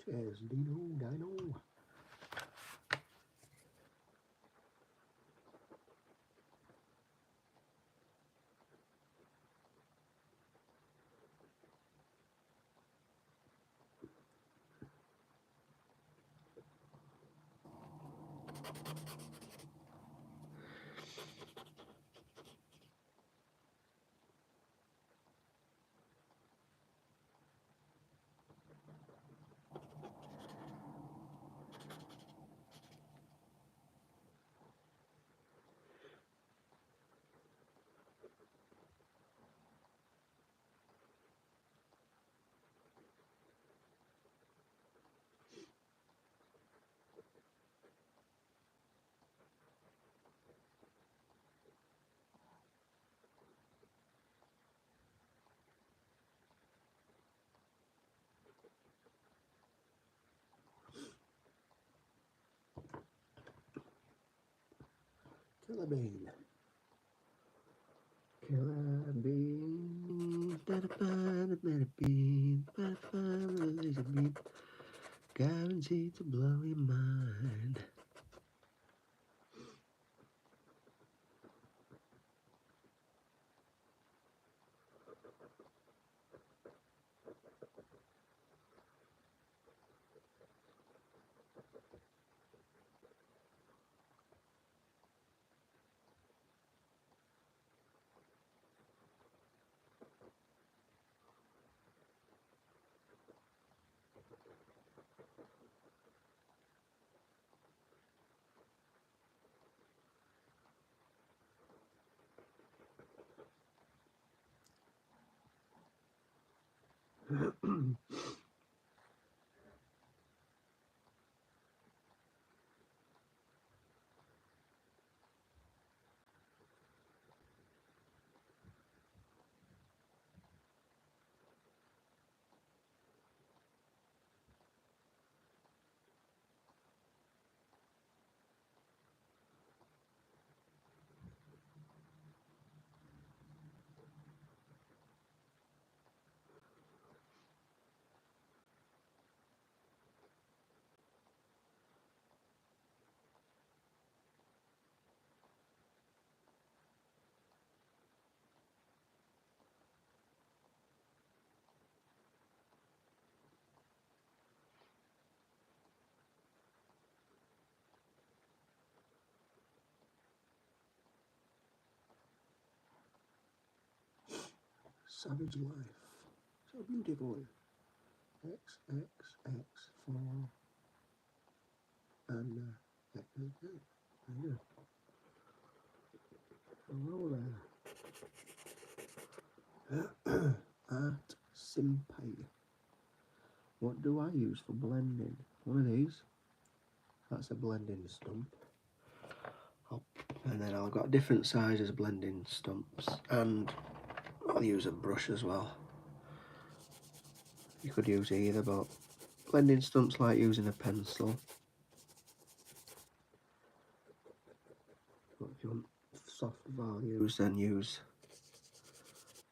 Cheers, Dino. Killer bean. Killer bean. Bean. Guaranteed to blow your mind. Savage life. So beautiful. X, X, X, 4. And X, X, X. There you go. Hello there. Art Simpai. What do I use for blending? One of these. That's a blending stump. And then I've got different sizes blending stumps, and I'll use a brush as well. You could use either, but blending stumps like using a pencil. But if you want soft values, then use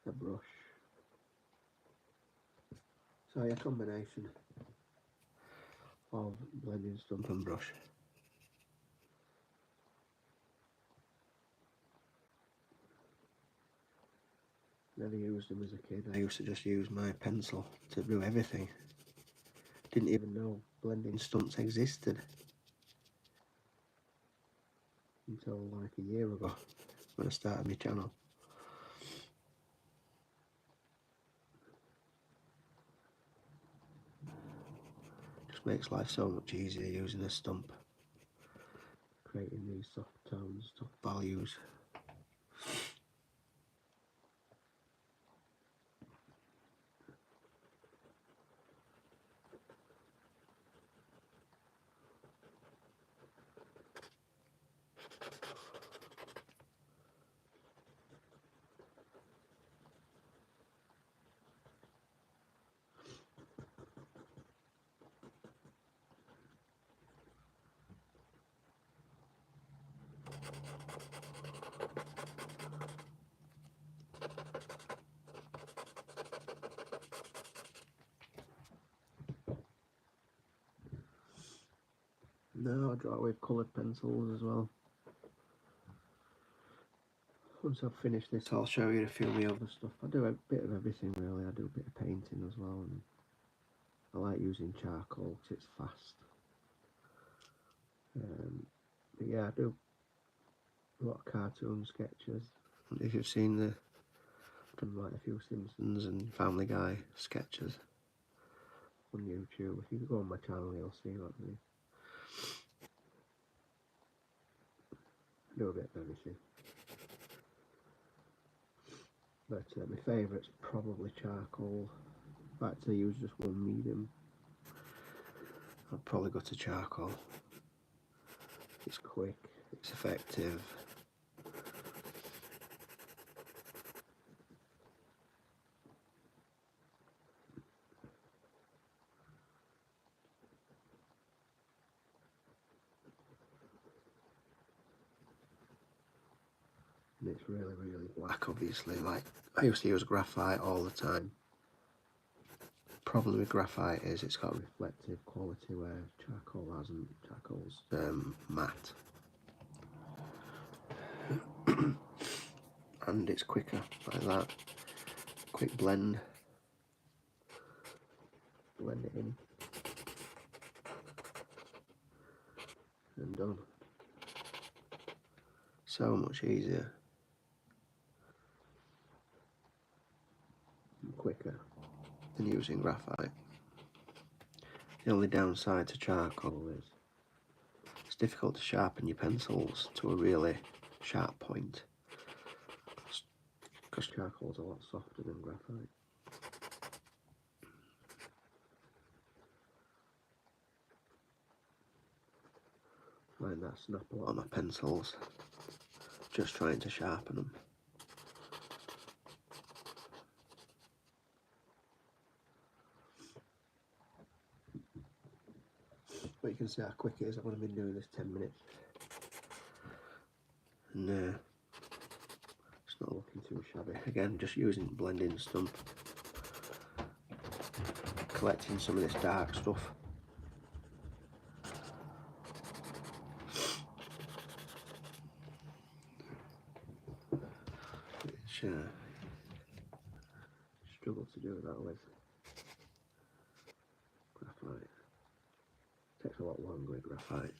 a brush. So a combination of blending stump and brush. Never used them as a kid. I used to just use my pencil to do everything. Didn't even know blending stumps existed until like a year ago when I started my channel. Just makes life so much easier using a stump, creating these soft tones, soft values. No, I draw with coloured pencils as well. Once I've finished this, I'll show you a few of the other stuff. I do a bit of everything really. I do a bit of painting as well, and I like using charcoal because it's fast. But yeah, I do a lot of cartoon sketches. If you've seen I've done like a few Simpsons and Family Guy sketches on YouTube. If you go on my channel, you'll see what I mean. I do a bit of everything. But my favourite's probably charcoal. In fact, I use just one medium. I'd probably go to charcoal. It's quick, it's effective. And it's really, really black, obviously. Like, I used to use graphite all the time. Problem with graphite is it's got a reflective quality where charcoal hasn't. Charcoal's matte. And it's quicker, like that. Quick blend. Blend it in. And done. So much easier. And quicker than using graphite. The only downside to charcoal is it's difficult to sharpen your pencils to a really sharp point, because charcoal's a lot softer than graphite. I find that snap a lot on my pencils, just trying to sharpen them. But you can see how quick it is. I've only been doing this 10 minutes. And it's not looking too shabby. Again, just using blending stump. Collecting some of this dark stuff. Which struggle to do that with graphite. Takes a lot longer with graphite.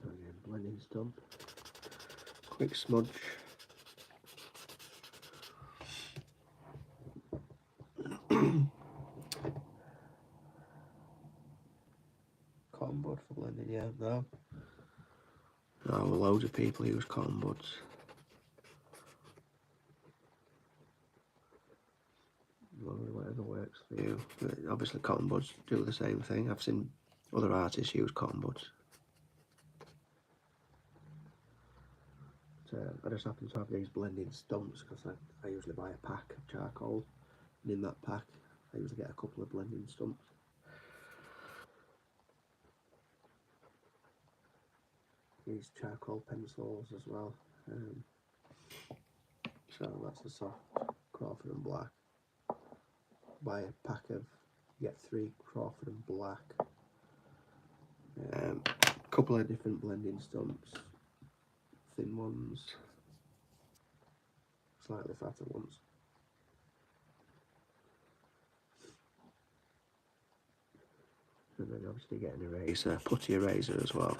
So again, blending stump. Quick smudge. Cotton bud for blending, yeah, no. No, loads of people use cotton buds. Whatever works for you. But obviously cotton buds do the same thing. I've seen other artists use cotton buds. I just happen to have these blending stumps because I usually buy a pack of charcoal, and in that pack I usually get a couple of blending stumps. Use charcoal pencils as well. So that's the soft Crawford and black. Buy a pack of, you get 3 Crawford and black. Couple of different blending stumps, thin ones, slightly fatter ones. And then obviously get an eraser, putty eraser as well.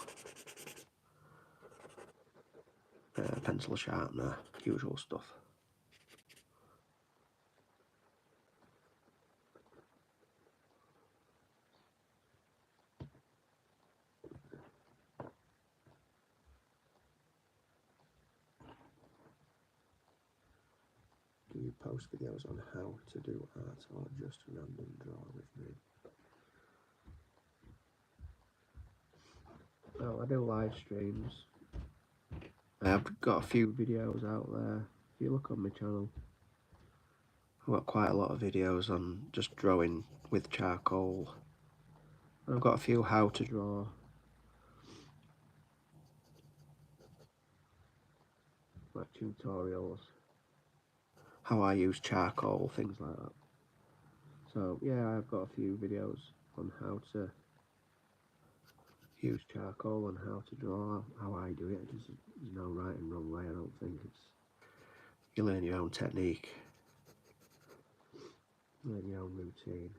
Pencil sharpener, usual stuff. Do you post videos on how to do art or just random draw with me? Oh, I do live streams. I've got a few videos out there. If you look on my channel, I've got quite a lot of videos on just drawing with charcoal. And I've got a few how to draw. Like tutorials. How I use charcoal, things like that. So yeah, I've got a few videos on how to use charcoal and how to draw, how I do it. There's no right and wrong way, I don't think. You learn your own technique, learn your own routine.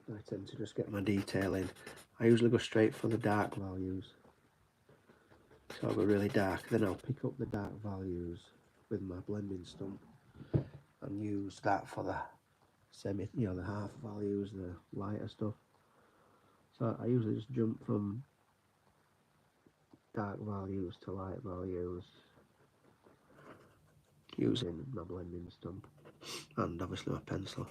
I tend to just get my detail in. I usually go straight for the dark values. So I'll go really dark, then I'll pick up the dark values with my blending stump and use that for the the half values, the lighter stuff. So I usually just jump from dark values to light values using my blending stump and obviously my pencil.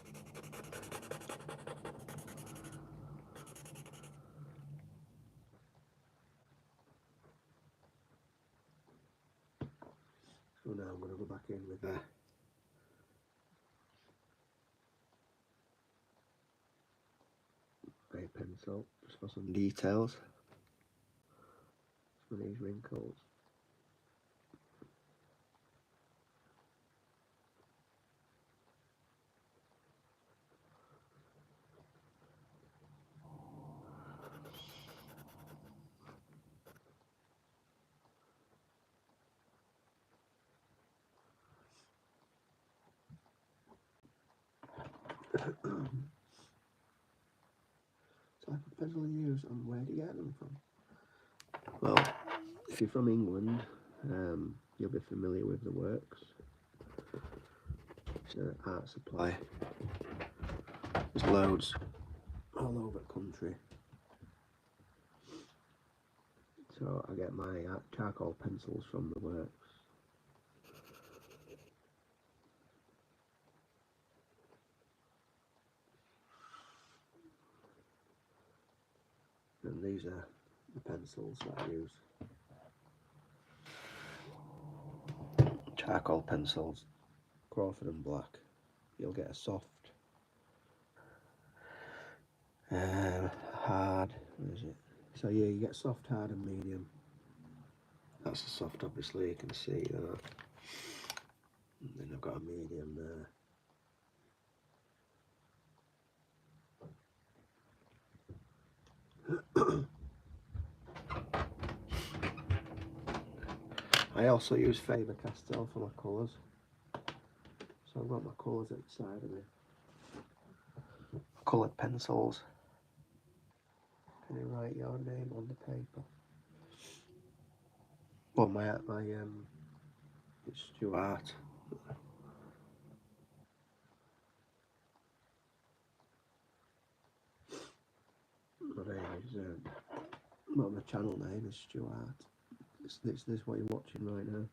So now I'm going to go back in with a pencil just for some details, some of these wrinkles. Type of pencil you use and where do you get them from? Well, if you're from England, you'll be familiar with the Works. It's an art supply. There's loads all over the country. So I get my charcoal pencils from the Works. And these are the pencils that I use. Charcoal pencils, Crawford and Black. You'll get a soft, hard, what is it? So yeah, you get soft, hard and medium. That's a soft, obviously, you can see that. And then I've got a medium there. I also use Faber-Castell for my colours. So I've got my colours at the side of me. Coloured pencils. Can you write your name on the paper? Well, it's Stuart. My channel name is Stuart. It's this what you're watching right now.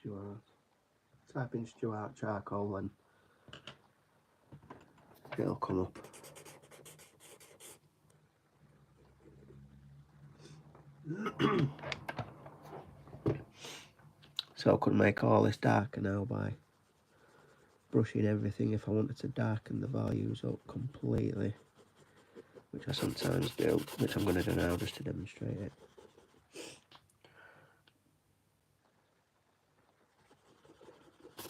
Stuart. Type in Stuart charcoal and it'll come up. So I could make all this darker now by brushing everything if I wanted to darken the values up completely, which I sometimes do, which I'm going to do now just to demonstrate it.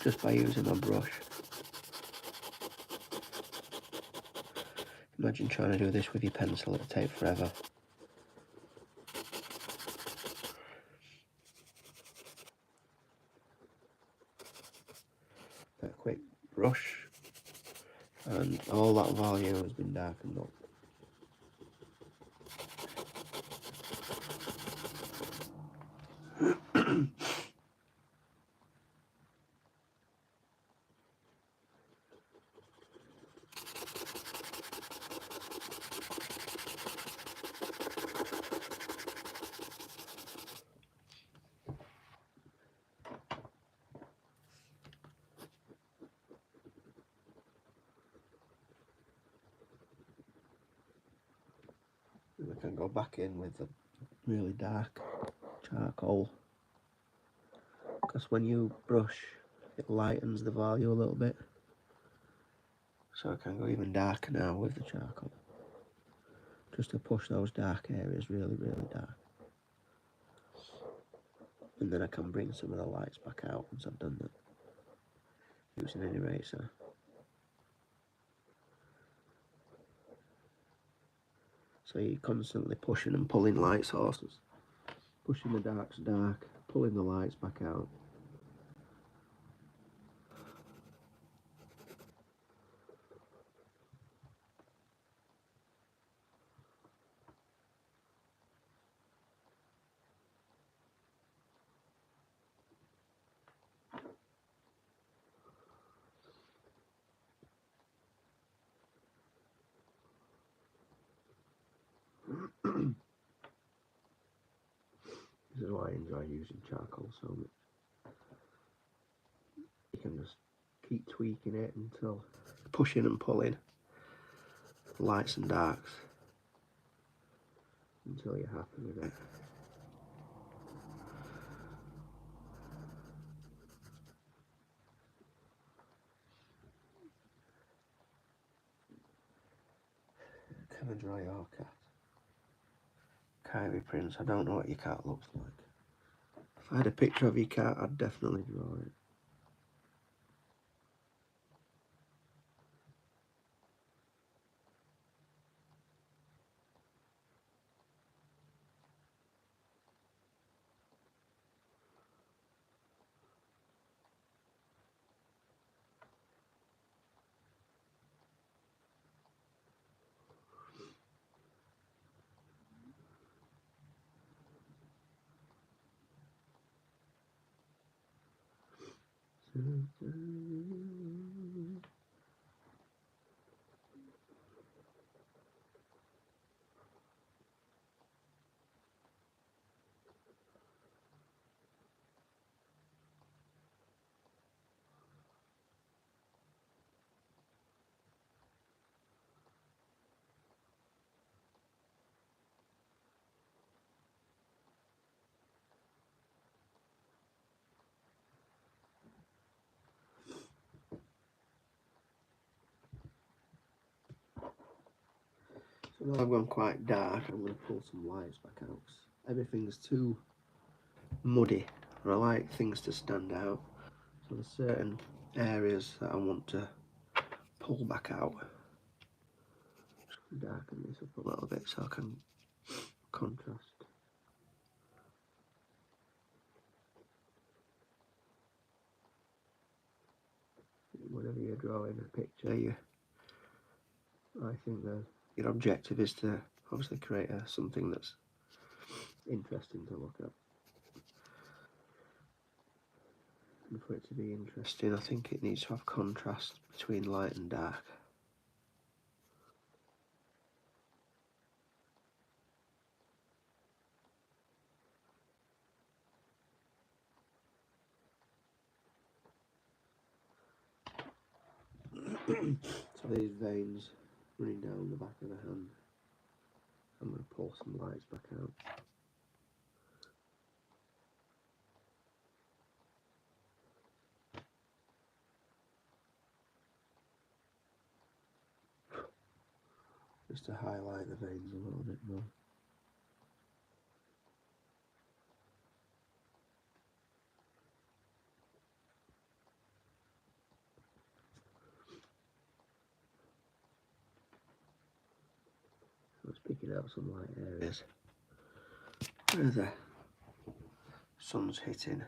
Just by using my brush. Imagine trying to do this with your pencil, it'll take forever. A quick brush and all that value has been darkened up. And I can go back in with the really dark charcoal, because when you brush it lightens the value a little bit, so I can go even darker now with the charcoal, just to push those dark areas really dark, and then I can bring some of the lights back out once I've done that using an eraser. So you're constantly pushing and pulling light sources, pushing the darks dark, pulling the lights back out. This is why I enjoy using charcoal so much. You can just keep tweaking it until pushing and pulling lights and darks until you're happy with it. Can I draw your cat? Kyrie Prince, I don't know what your cat looks like. If I had a picture of your cat, I'd definitely draw it. So now I've gone quite dark, I'm going to pull some lights back out. Everything's too muddy, and I like things to stand out. So there's certain areas that I want to pull back out. Just darken this up a little bit so I can contrast. Whenever you're drawing a picture, I think that your objective is to obviously create something that's interesting to look at. And for it to be interesting, I think it needs to have contrast between light and dark. So these veins running down the back of the hand, I'm going to pull some lights back out. Just to highlight the veins a little bit more. So let's pick it out some light areas where the sun's hitting.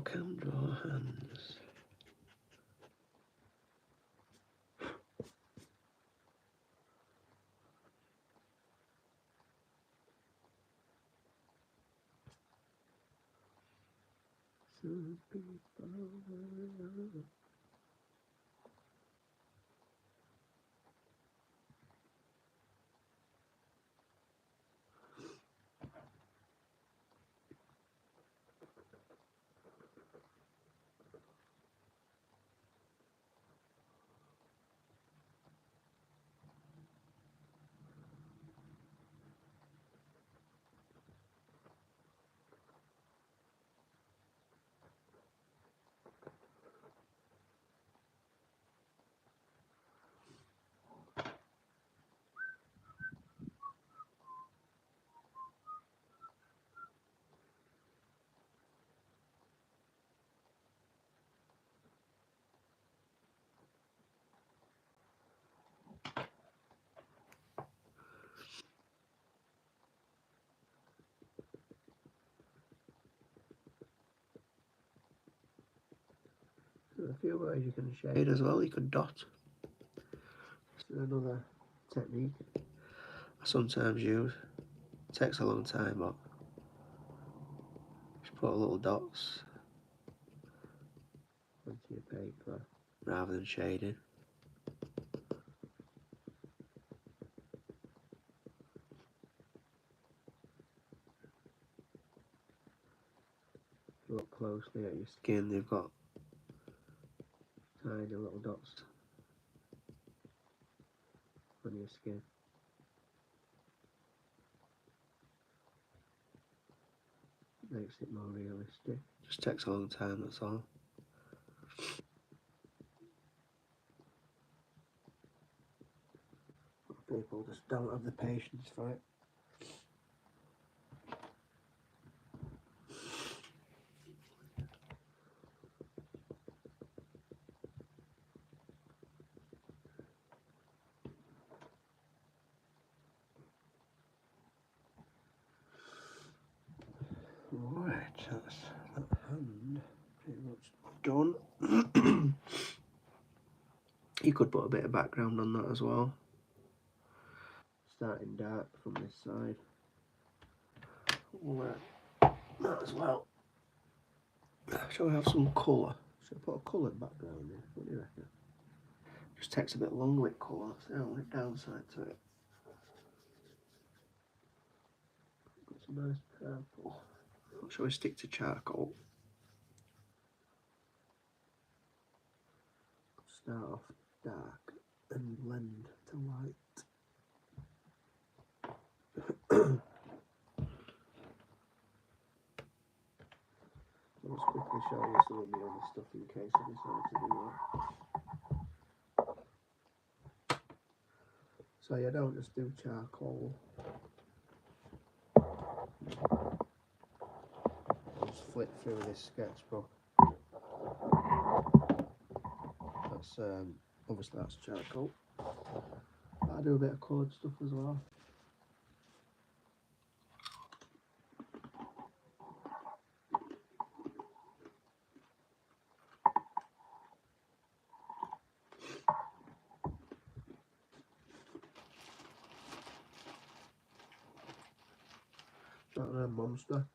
can draw hands. Some people. There's a few ways you can shade as well. You could dot. It's another technique I sometimes use. It takes a long time, but just put little dots onto your paper rather than shading. Look closely at your skin, they've got tiny little dots on your skin. Makes it more realistic. Just takes a long time, that's all. People just don't have the patience for it. Right, that's that hand pretty much done. You could put a bit of background on that as well. Starting dark from this side. We'll that as well. Shall we have some colour? Shall I put a coloured background in? What do you reckon? Just takes a bit long with colour, that's the only downside to it. Got some nice purple. Shall we stick to charcoal? Start off dark and blend to light. I'll just quickly show you some of the other stuff in case I decide to do that. So you don't just do charcoal. I'll just flick through this sketchbook. That's obviously that's charcoal. But I do a bit of coloured stuff as well. Not a monster.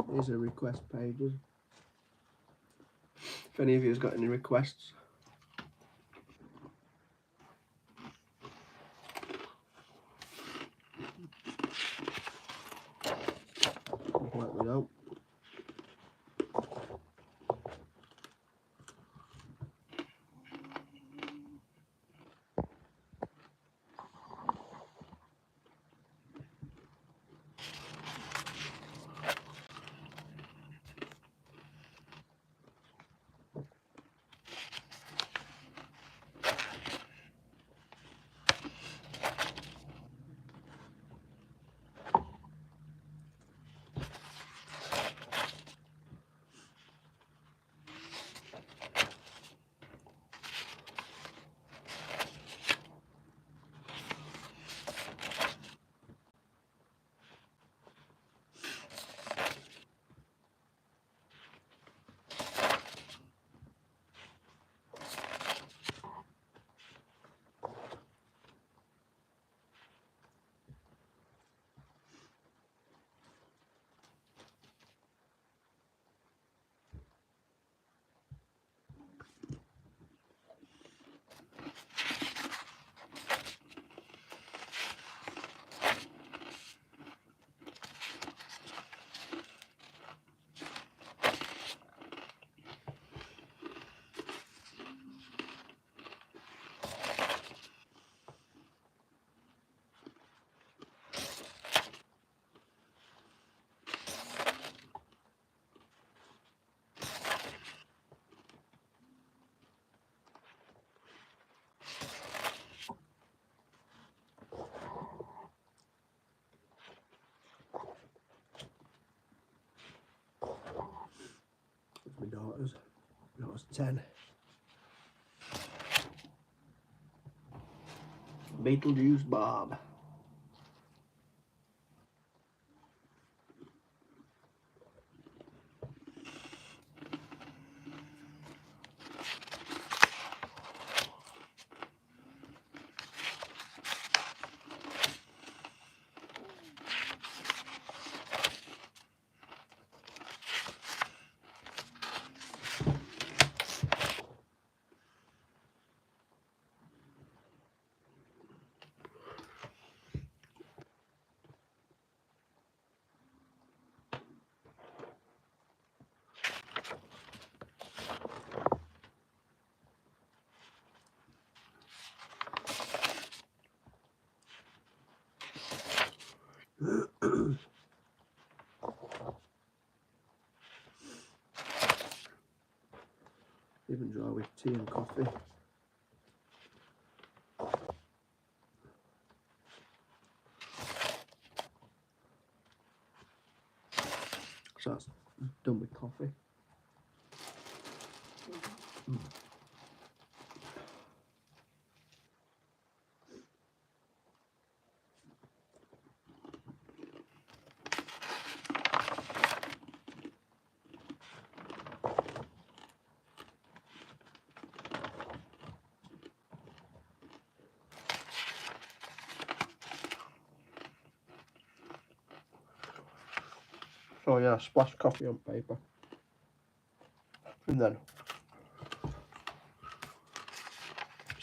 These are request pages. If any of you has got any requests, let me know. That was 10. Beetlejuice Bob. Even dry with tea and coffee. So that's done with coffee. So yeah, splash coffee on paper. And then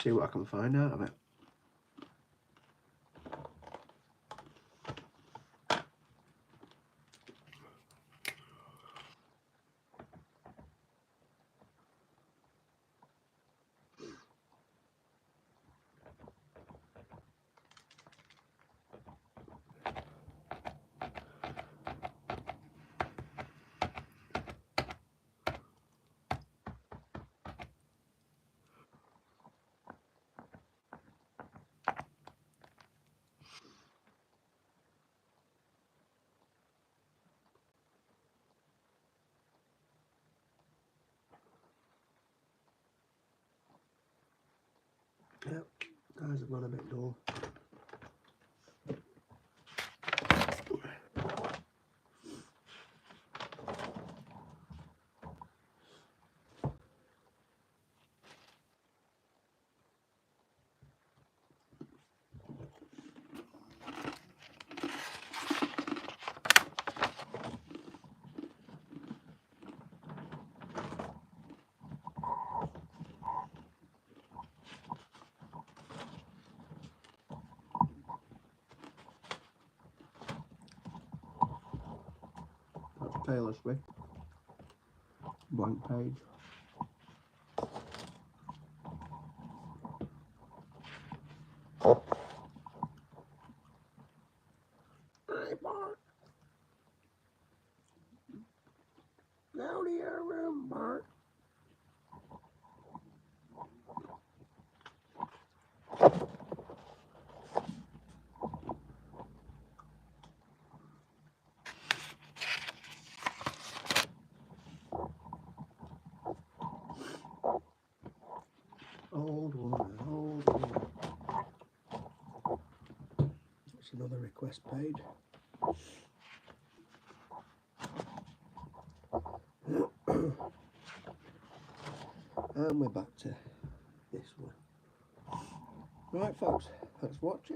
see what I can find out of it. Yep, guys have gone a bit dull. That's Taylor Swift. Blank page. Hey Bart, go to your room, Bart. Old woman, old woman. That's another request page. And we're back to this one. Right folks, thanks for watching.